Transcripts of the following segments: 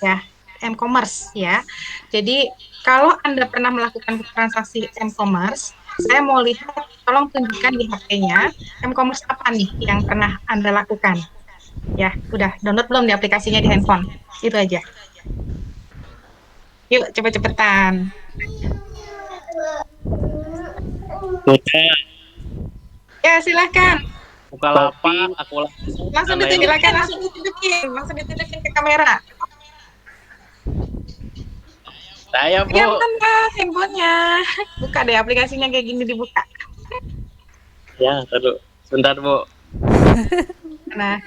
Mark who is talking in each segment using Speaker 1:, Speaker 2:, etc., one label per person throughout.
Speaker 1: ya, m-commerce ya. Jadi kalau Anda pernah melakukan transaksi m-commerce, saya mau lihat, tolong tunjukkan di HP-nya m-commerce apa nih yang pernah Anda lakukan. Ya, udah download belum di aplikasinya di handphone? Itu aja. Yuk, cepet-cepetan.
Speaker 2: Udah,
Speaker 1: Ya, silahkan.
Speaker 2: Bukalapak, aku
Speaker 1: Langsung ditunjukin, langsung ditunjukin ke kamera.
Speaker 2: saya, Bu.
Speaker 1: Ya, mana handphonenya? Buka deh aplikasinya kayak gini dibuka.
Speaker 2: Ya, terus. Sebentar, Bu.
Speaker 1: Nah,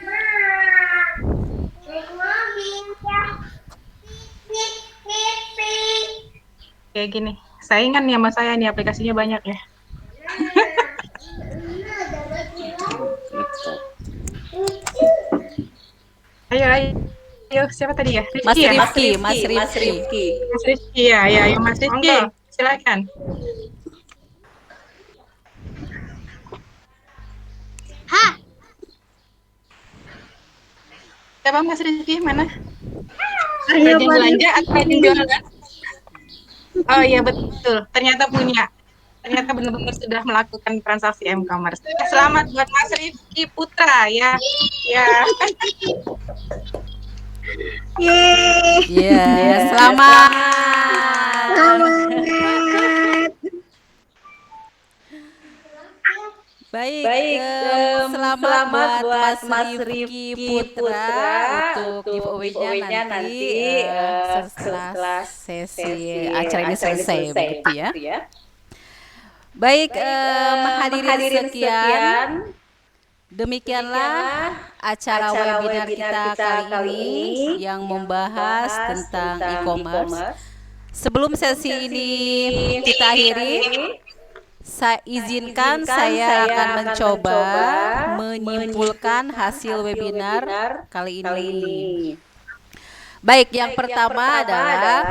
Speaker 1: kayak gini. Saingan nih sama saya nih, aplikasinya banyak ya. Ayo, ayo. Ayo, siapa tadi ya?
Speaker 3: Mas
Speaker 1: Rizky ya?
Speaker 3: Rifki, Mas Rifki.
Speaker 1: Mas Rizky ya, ya, ya Mas Rizky. Silakan. Siapa Mas Rizky? Mana? Rajin belanja atau rajin jualan? Oh iya betul, ternyata punya. Ternyata benar-benar sudah melakukan transaksi m-commerce. Selamat buat Mas Rizky Putra ya. Ya.
Speaker 3: Iya, selamat. Baik, selamat buat Mas Rifki Putra untuk giveaway-nya nanti setelah sesi acara ini selesai begitu ya. Baik, hadirin sekian. Demikianlah acara webinar kita kali ini yang membahas tentang e-commerce. Sebelum sesi ini kita akhiri, saya akan mencoba menyimpulkan hasil webinar kali ini. Baik, yang pertama adalah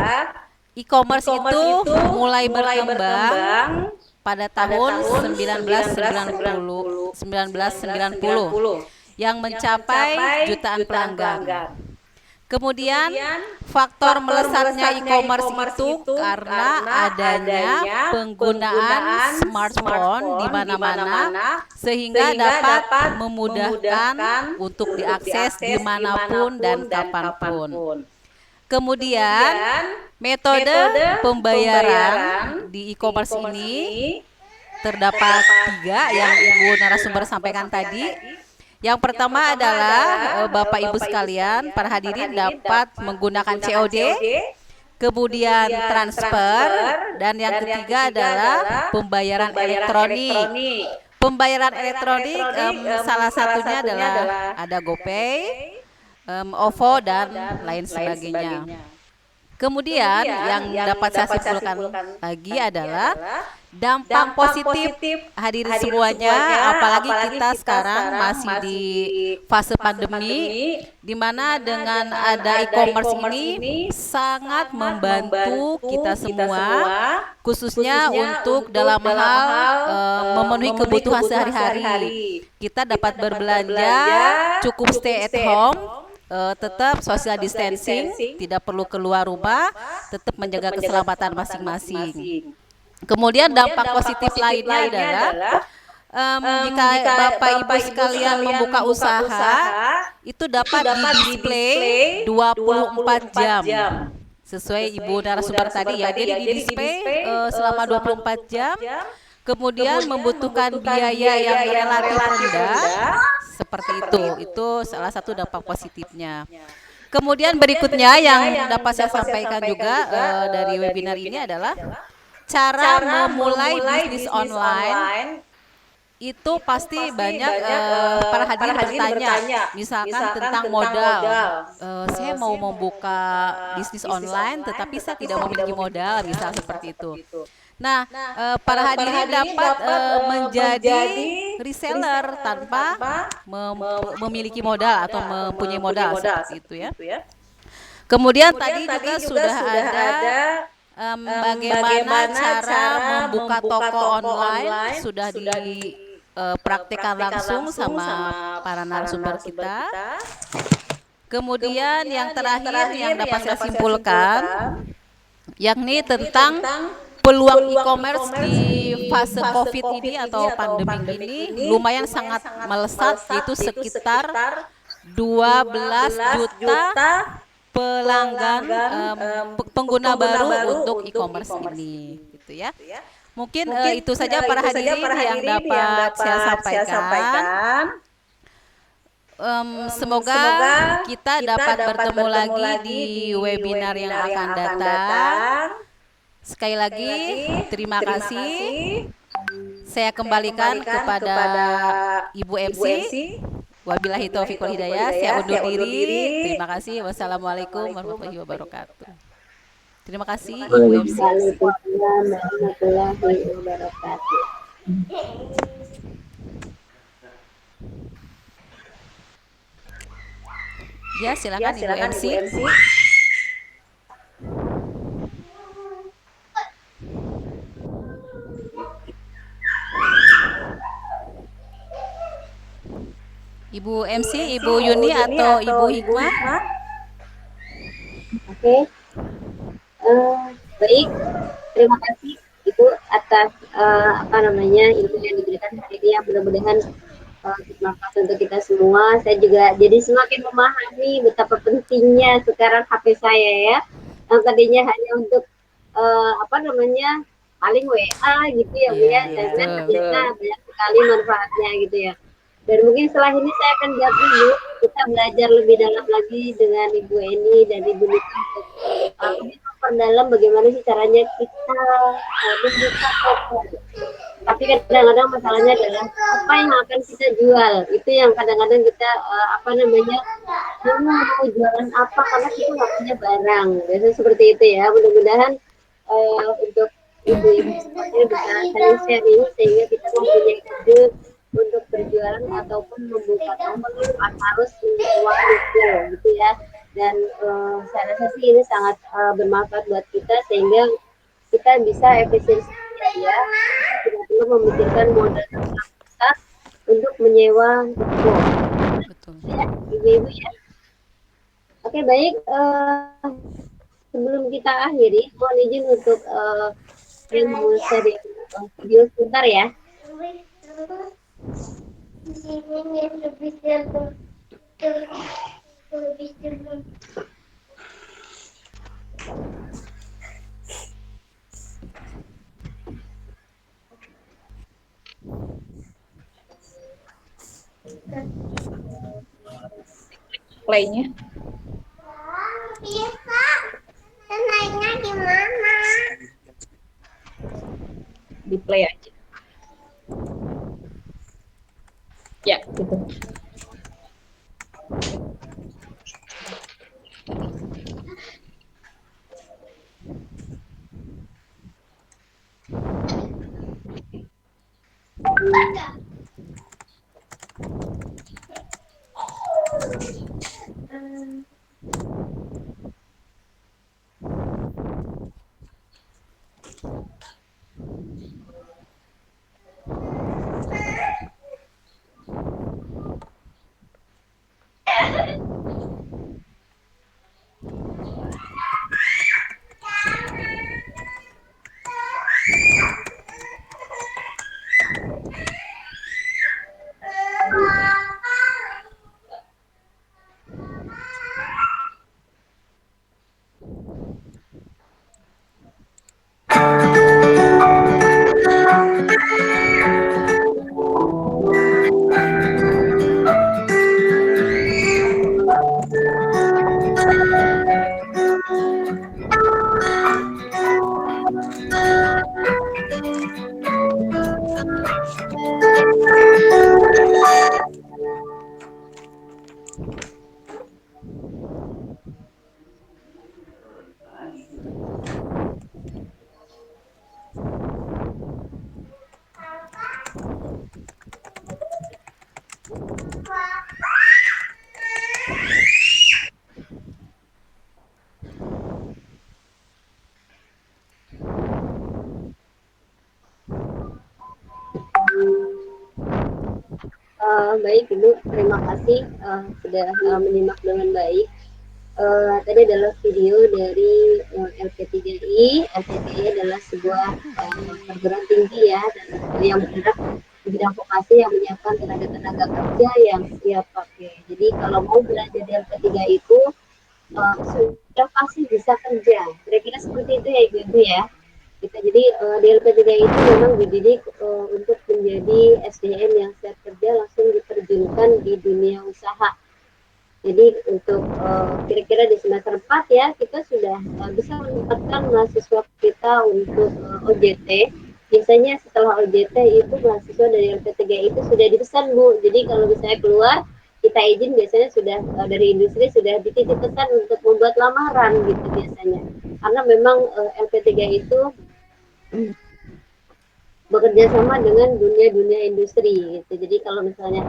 Speaker 3: e-commerce itu mulai berkembang pada tahun 1990 yang mencapai jutaan pelanggan. Kemudian faktor melesatnya e-commerce itu karena adanya penggunaan smartphone di mana-mana sehingga dapat memudahkan untuk diakses dimanapun dan kapanpun. Kemudian metode pembayaran di e-commerce ini terdapat 3 yang Ibu narasumber sampaikan tadi. Yang pertama adalah Bapak Ibu sekalian, para hadirin dapat menggunakan COD, kemudian transfer, dan yang ketiga adalah pembayaran elektronik. Pembayaran elektronik salah satunya adalah ada GoPay, OVO, dan lain sebagainya. Kemudian yang dapat saya simpulkan lagi adalah dampak positif hadirin semuanya, apalagi kita sekarang masih di fase pandemi, di mana dengan ada e-commerce ini sangat membantu kita semua, khususnya untuk dalam hal memenuhi kebutuhan sehari-hari. Kita dapat berbelanja, cukup stay at home, tetap social distancing, tidak perlu keluar rumah, tetap menjaga keselamatan masing-masing. Kemudian dampak positif lainnya adalah jika Bapak Ibu sekalian membuka usaha, itu dapat di-display 24 jam. Sesuai Ibu narasumber tadi ya, jadi di-display selama 24 jam. Kemudian membutuhkan biaya yang relatif rendah, seperti itu. Itu salah satu dampak positifnya. Kemudian berikutnya yang dapat saya sampaikan juga dari webinar ini adalah cara memulai bisnis online. Itu pasti banyak para hadirin bertanya, misalkan tentang modal. Saya mau membuka bisnis online, tetapi saya tidak memiliki modal, misal seperti itu. Nah, para hadirin dapat menjadi reseller tanpa memiliki modal atau mempunyai modal seperti itu ya. Kemudian tadi juga sudah ada bagaimana cara membuka toko online, sudah dipraktekkan langsung sama para narasumber kita. Kemudian yang terakhir yang dapat saya simpulkan, yakni tentang peluang e-commerce di fase COVID ini atau pandemi ini lumayan sangat melesat, yaitu sekitar 12 juta pelanggan pengguna baru untuk e-commerce ini, gitu ya. Mungkin itu saja para hadirin yang dapat saya sampaikan. Semoga kita dapat bertemu lagi di webinar yang akan datang. Sekali lagi, terima kasih. Saya kembalikan kepada Ibu MC. Wabillahi taufiq wal hidayah. Saya undur diri. Terima kasih. Wassalamualaikum warahmatullahi wabarakatuh. Terima kasih Ibu MC.
Speaker 4: Waalaikumsalam warahmatullahi wabarakatuh.
Speaker 3: Ya, silakan Ibu MC. Ibu MC, Ibu Yuni atau Ibu Hikmah?
Speaker 4: Oke. Baik, terima kasih Ibu atas ilmu yang diberikan hari ini yang mudah-mudahan bermanfaat untuk kita semua. Saya juga jadi semakin memahami betapa pentingnya sekarang HP saya ya. Yang tadinya hanya untuk paling WA gitu ya Bu ya. Dan ternyata banyak sekali manfaatnya gitu ya. Dan mungkin setelah ini saya akan buat dulu kita belajar lebih dalam lagi dengan Ibu Eni dan Ibu Nika untuk lebih memperdalam bagaimana sih caranya kita membuka toko. Tapi kadang-kadang masalahnya adalah apa yang akan kita jual. Itu yang kadang-kadang kita mau jualan apa karena kita nggak punya barang. Biasanya seperti itu ya. Mudah-mudahan untuk ibu-ibu semuanya bisa saling sharing sehingga kita mempunyai ide untuk berjualan ataupun membuka toko harus menyewa gitu ya. Dan saya rasa sih ini sangat bermanfaat buat kita sehingga kita bisa efisiensi ya, tidak perlu memikirkan modal yang sangat besar untuk menyewa toko.
Speaker 3: Betul.
Speaker 4: Ya, ibu-ibu ya. Oke baik, sebelum kita akhiri, mohon izin untuk saya mau share video sebentar ya.
Speaker 1: Playnya.
Speaker 5: Bisa. Senangnya di mana?
Speaker 1: Di play aja. Ya, gitu.
Speaker 4: Baik Ibu, terima kasih sudah menyimak dengan baik. Tadi adalah video dari LP3I. LP3I adalah sebuah perguruan tinggi ya, dan yang bergerak di bidang vokasi yang menyiapkan tenaga-tenaga kerja yang siap pakai. Jadi kalau mau belajar di LP3I itu sudah pasti bisa kerja. Kira-kira seperti itu ya Ibu-Ibu ya. Kita jadi di LP3 itu memang dididik untuk menjadi SDM yang siap kerja langsung diterjunkan di dunia usaha. Jadi untuk kira-kira di semester 4 ya kita sudah bisa menempatkan mahasiswa kita untuk OJT. Biasanya setelah OJT itu mahasiswa dari LP3 itu sudah dipesan Bu. Jadi kalau misalnya keluar kita izin biasanya sudah dari industri sudah dititip pesan untuk membuat lamaran gitu biasanya. Karena memang LP3 itu bekerja sama dengan dunia industri gitu. Jadi kalau misalnya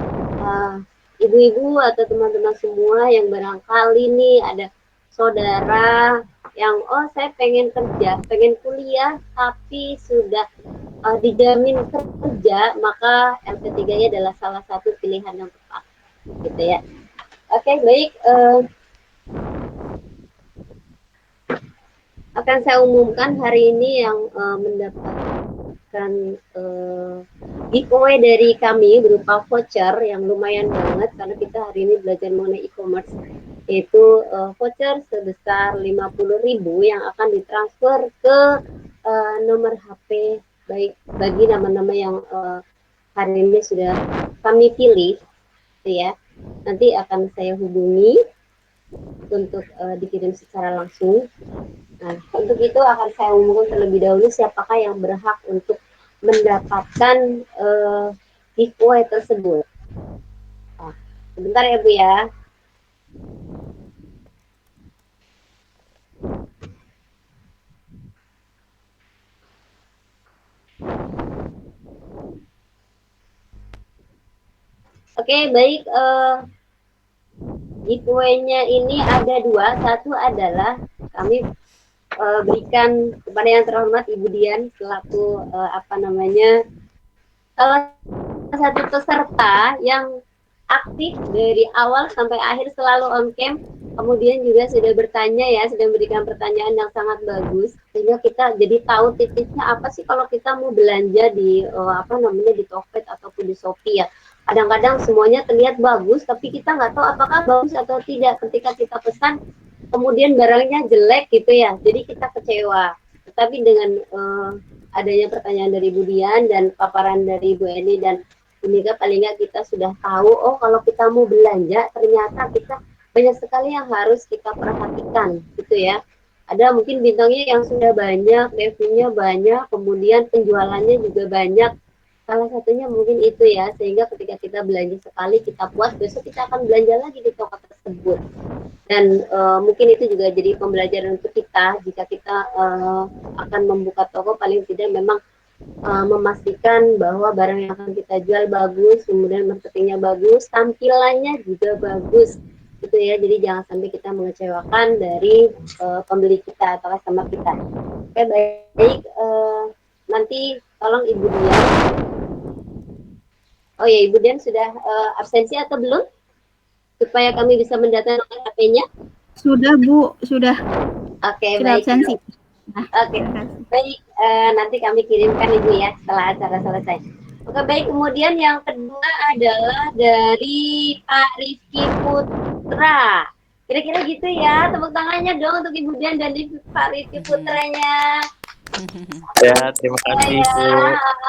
Speaker 4: ibu-ibu atau teman-teman semua yang barangkali nih ada saudara yang saya pengen kerja, pengen kuliah tapi sudah dijamin kerja, maka LP3 adalah salah satu pilihan yang tepat gitu ya. Oke, baik, akan saya umumkan hari ini yang mendapatkan giveaway dari kami berupa voucher yang lumayan banget karena kita hari ini belajar mengenai e-commerce, yaitu voucher sebesar 50.000 yang akan ditransfer ke nomor HP baik bagi nama-nama yang hari ini sudah kami pilih gitu ya. Nanti akan saya hubungi untuk dikirim secara langsung. Nah, untuk itu akan saya umumkan terlebih dahulu siapakah yang berhak untuk mendapatkan giveaway tersebut. Sebentar ya Bu ya. Oke, baik. Giveaway-nya ini ada dua. Satu adalah kami berikan kepada yang terhormat Ibu Dian selaku salah satu peserta yang aktif dari awal sampai akhir selalu on cam. Kemudian juga sudah bertanya ya, sudah memberikan pertanyaan yang sangat bagus sehingga kita jadi tahu titiknya apa sih kalau kita mau belanja di di Tokped ataupun di Shopee ya. Kadang-kadang semuanya terlihat bagus tapi kita nggak tahu apakah bagus atau tidak ketika kita pesan kemudian barangnya jelek gitu ya, jadi kita kecewa. Tetapi dengan adanya pertanyaan dari Bu Dian dan paparan dari Bu Eni dan Bu Mika, paling nggak kita sudah tahu, oh kalau kita mau belanja ternyata kita banyak sekali yang harus kita perhatikan gitu ya. Ada mungkin bintangnya yang sudah banyak, reviewnya banyak, kemudian penjualannya juga banyak. Salah satunya mungkin itu ya, sehingga ketika kita belanja sekali kita puas, besok kita akan belanja lagi di toko tersebut. Dan mungkin itu juga jadi pembelajaran untuk kita jika kita akan membuka toko, paling tidak memang memastikan bahwa barang yang akan kita jual bagus, kemudian marketingnya bagus, tampilannya juga bagus gitu ya. Jadi jangan sampai kita mengecewakan dari pembeli kita atau customer kita. Oke, baik, nanti tolong Ibu Dian. Oh ya, Ibu Dian sudah absensi atau belum? Supaya kami bisa mendata nomor HP-nya.
Speaker 6: Sudah Bu, sudah.
Speaker 4: Oke,
Speaker 6: Sudah
Speaker 4: baik.
Speaker 6: absensi.
Speaker 4: Oke, baik. Nanti kami kirimkan Ibu ya setelah acara selesai. Oke, baik. Kemudian yang kedua adalah dari Pak Rizky Putra. Kira-kira gitu ya. Tepuk tangannya dong untuk Ibu Dian dan Pak Rizky Putranya.
Speaker 2: Ya, terima kasih Bu.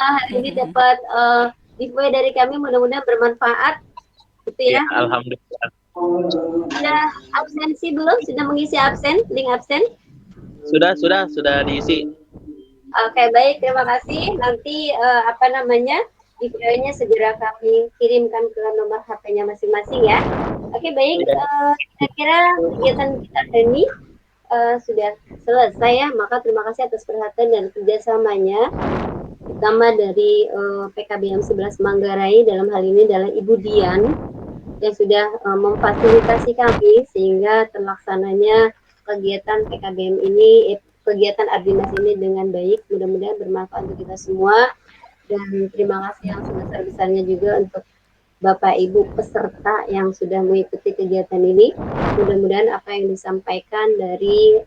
Speaker 4: Hari ini dapat giveaway dari kami, mudah-mudahan bermanfaat. Gitu ya.
Speaker 2: Alhamdulillah.
Speaker 4: Sudah absensi belum? Sudah mengisi absen? Link absen?
Speaker 2: Sudah diisi.
Speaker 4: Oke, baik, terima kasih. Nanti giveaway-nya segera kami kirimkan ke nomor HP-nya masing-masing ya. Oke, baik. Kira-kira kegiatan kita hari ini sudah selesai ya. Maka terima kasih atas perhatian dan kerjasamanya, terutama dari PKBM 11 Manggarai. Dalam hal ini adalah Ibu Dian yang sudah memfasilitasi kami sehingga terlaksananya kegiatan PKBM ini, kegiatan Ardimas ini dengan baik. Mudah-mudahan bermanfaat untuk kita semua, dan terima kasih yang sebesar-besarnya juga untuk Bapak Ibu peserta yang sudah mengikuti kegiatan ini. Mudah-mudahan apa yang disampaikan dari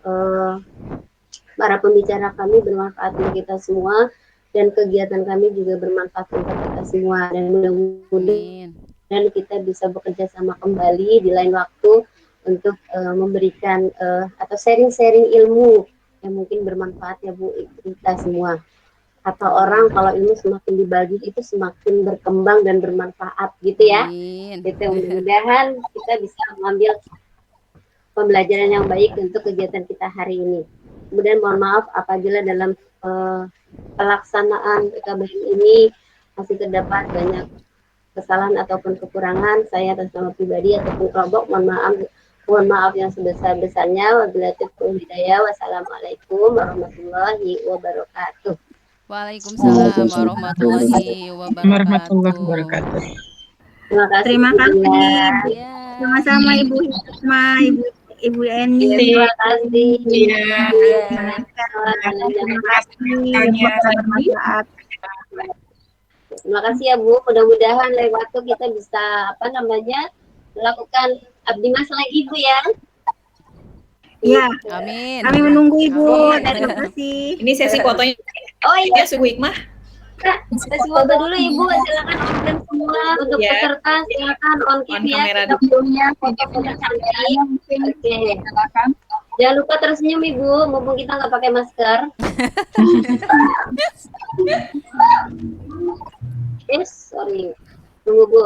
Speaker 4: para pembicara kami bermanfaat untuk kita semua dan kegiatan kami juga bermanfaat untuk kita semua, dan mudah-mudahan
Speaker 3: Amin.
Speaker 4: kita bisa bekerja sama kembali di lain waktu untuk memberikan atau sharing-sharing ilmu yang mungkin bermanfaat ya Bu kita semua. Kata orang kalau ilmu semakin dibagi itu semakin berkembang dan bermanfaat gitu ya.
Speaker 3: Amin.
Speaker 4: Gitu, mudah-mudahan kita bisa mengambil pembelajaran yang baik untuk kegiatan kita hari ini. Kemudian mohon maaf apabila dalam pelaksanaan PKBM ini masih terdapat banyak kesalahan ataupun kekurangan. Saya atas nama pribadi ataupun kelompok mohon maaf yang sebesar-besarnya. Wabillahi taufiq hidayah. Wassalamualaikum warahmatullahi wabarakatuh.
Speaker 3: Waalaikumsalam warahmatullahi
Speaker 1: Warahmatullahi
Speaker 3: wabarakatuh.
Speaker 1: wabarakatuh.
Speaker 4: Terima kasih.
Speaker 6: Terima kasih.
Speaker 3: Ya.
Speaker 6: Sama-sama Ibu Hikmah, Ibu Eni.
Speaker 4: Terima kasih.
Speaker 1: Iya.
Speaker 6: Terima kasih. Semoga bermanfaat.
Speaker 4: Terima kasih ya Bu. Mudah-mudahan lain waktu kita bisa melakukan abdi mas lagi Bu ya.
Speaker 6: Ya,
Speaker 3: Amin.
Speaker 6: kami menunggu Ibu. Terima kasih.
Speaker 7: Ini sesi fotonya
Speaker 4: Oh iya,
Speaker 7: Bu Hikmah.
Speaker 4: sesi foto dulu Ibu. Silakan on cam semua untuk
Speaker 7: Ya.
Speaker 4: peserta. Silakan on cam
Speaker 7: On
Speaker 4: ya.
Speaker 7: kamera
Speaker 4: Kita punya foto-foto cantik. Oke. Jangan lupa tersenyum Ibu, mumpung kita nggak pakai masker. Sorry. Tunggu Bu.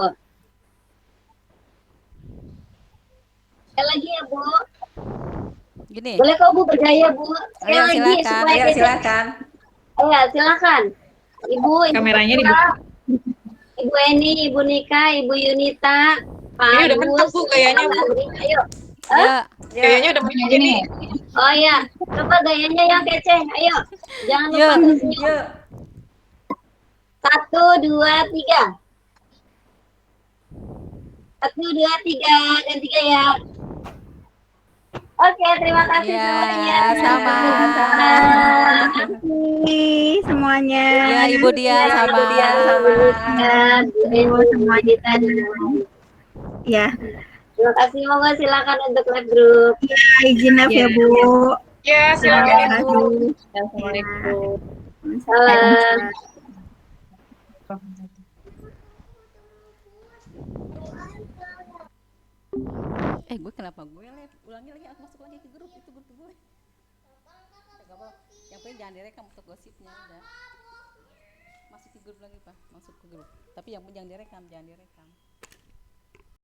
Speaker 4: Sekali lagi ya Bu.
Speaker 3: Gini.
Speaker 4: Boleh kok Bu bergaya Bu. Sekali
Speaker 3: Ayo,
Speaker 4: lagi
Speaker 3: silakan.
Speaker 4: supaya
Speaker 7: Ayo
Speaker 4: kita.
Speaker 7: silakan.
Speaker 4: Ayo silakan. Ibu
Speaker 7: Kameranya
Speaker 4: Ketua, Ibu Eni, Ibu Nika, Ibu Yunita, Pak
Speaker 7: Ini udah
Speaker 4: Agus,
Speaker 7: mantap, Bu, kayaknya, Bu.
Speaker 4: Mbak Andri. Ayo.
Speaker 3: Ya.
Speaker 7: Kayaknya udah punya gini.
Speaker 4: Oh ya, coba gayanya yang kece. Ayo. Jangan lupa
Speaker 3: Yuk.
Speaker 4: tersenyum. 1, 2, 3. 1, 2, 3. Ganti gaya. Oke, terima kasih
Speaker 3: Ya,
Speaker 4: semuanya.
Speaker 3: sama.
Speaker 6: Terima kasih semuanya.
Speaker 3: Ya, Ibu Dia sama.
Speaker 4: Ibu semuanya.
Speaker 6: Ya,
Speaker 4: Terima kasih, monggo silakan untuk live group.
Speaker 6: izin maaf ya Bu.
Speaker 1: Ya,
Speaker 6: Terima
Speaker 1: silakan Bu.
Speaker 6: kasih.
Speaker 7: Assalamualaikum.
Speaker 4: Salam.
Speaker 3: Gue kenapa gue live? Ulangi lagi, aku masuk lagi ke grup. Itu grup gue. Gak apa-apa. Yang penting jangan direkam untuk gosipnya udah. Masuk ke grup lagi Pak, masuk ke grup. Tapi yang penting jangan direkam, jangan direkam.